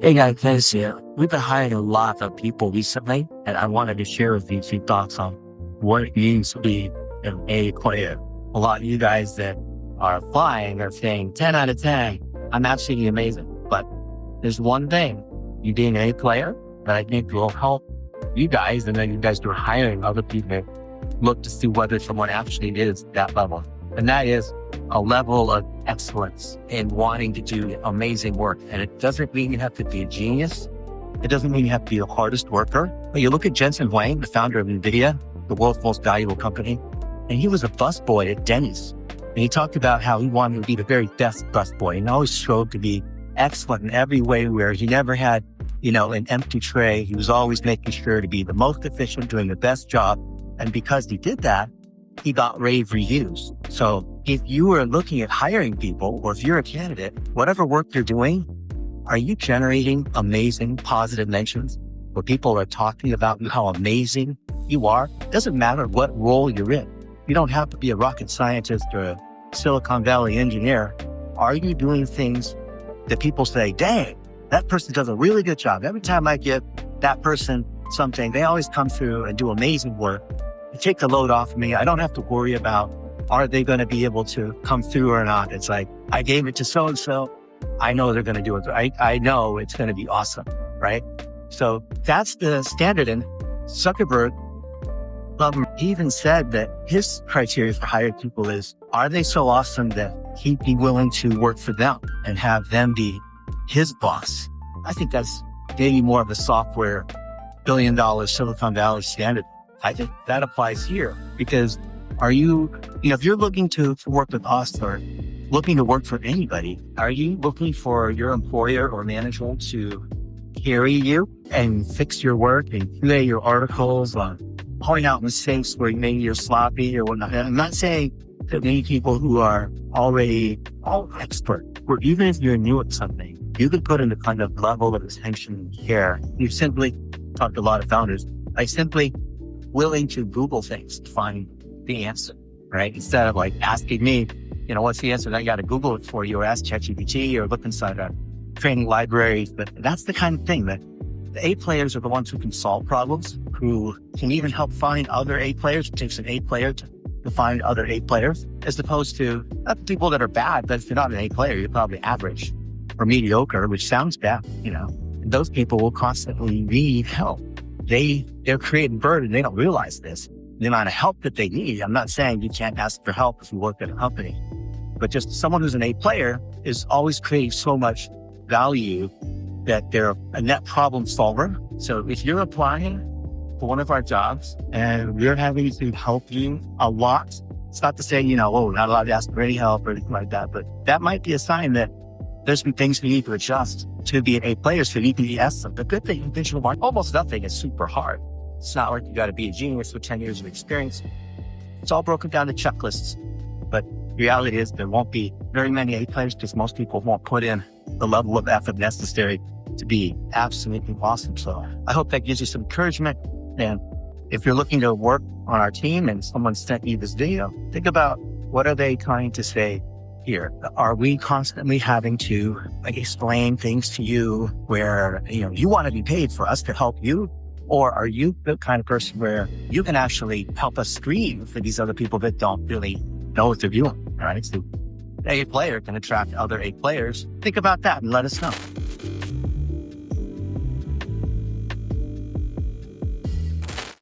Hey guys, Dennis here. We've been hiring a lot of people recently, and I wanted to share with you some thoughts on what it means to be an A player. A lot of you guys that are applying are saying 10 out of 10, I'm absolutely amazing. But there's one thing, you being an A player, that I think will help you guys, and then you guys who are hiring other people look to see whether someone actually is that level. And that is a level of excellence in wanting to do amazing work. And it doesn't mean you have to be a genius. It doesn't mean you have to be the hardest worker. But you look at Jensen Huang, the founder of NVIDIA, the world's most valuable company, and he was a busboy at Denny's. And he talked about how he wanted to be the very best busboy and always strove to be excellent in every way, where he never had, an empty tray. He was always making sure to be the most efficient, doing the best job. And because he did that, he got rave reviews. So if you are looking at hiring people, or if you're a candidate, whatever work you're doing, are you generating amazing positive mentions where people are talking about how amazing you are? It doesn't matter what role you're in. You don't have to be a rocket scientist or a Silicon Valley engineer. Are you doing things that people say, dang, that person does a really good job. Every time I give that person something, they always come through and do amazing work. They take the load off of me. I don't have to worry about, are they going to be able to come through or not? It's like, I gave it to so-and-so. I know they're going to do it. I know it's going to be awesome, right? So that's the standard. And Zuckerberg, he even said that his criteria for hiring people is, are they so awesome that he'd be willing to work for them and have them be his boss? I think that's maybe more of a software billion-dollar Silicon Valley standard. I think that applies here, because are you, if you're looking to work with us or looking to work for anybody, are you looking for your employer or management to carry you and fix your work and QA your articles, point out mistakes where maybe you're sloppy or whatnot? And I'm not saying that many people who are already expert, or even if you're new at something, you could put in the kind of level of attention and care. You simply talked to a lot of founders, simply willing to Google things to find the answer, right? Instead of like asking me, what's the answer? I got to Google it for you, or ask ChatGPT, or look inside our training libraries. But that's the kind of thing that the A players are the ones who can solve problems, who can even help find other A players. It takes an A player to find other A players, as opposed to not the people that are bad, but if you're not an A player, you're probably average or mediocre, which sounds bad, and those people will constantly need help. They're creating burden. They don't realize this. The amount of help that they need. I'm not saying you can't ask for help if you work at a company, but just someone who's an A player is always creating so much value that they're a net problem solver. So if you're applying for one of our jobs and we're having to help you a lot, it's not to say, not allowed to ask for any help or anything like that, but that might be a sign that there's some things we need to adjust to be an A player, so you need to be asked. The good thing in digital marketing, almost nothing is super hard. It's not like you got to be a genius with 10 years of experience. It's all broken down to checklists. But the reality is there won't be very many A players, because most people won't put in the level of effort necessary to be absolutely awesome. So I hope that gives you some encouragement. And if you're looking to work on our team and someone sent you this video, think about, what are they trying to say here? Are we constantly having to explain things to you where, you want to be paid for us to help you? Or are you the kind of person where you can actually help us screen for these other people that don't really know what they're doing, right? So A player can attract other A players. Think about that and let us know.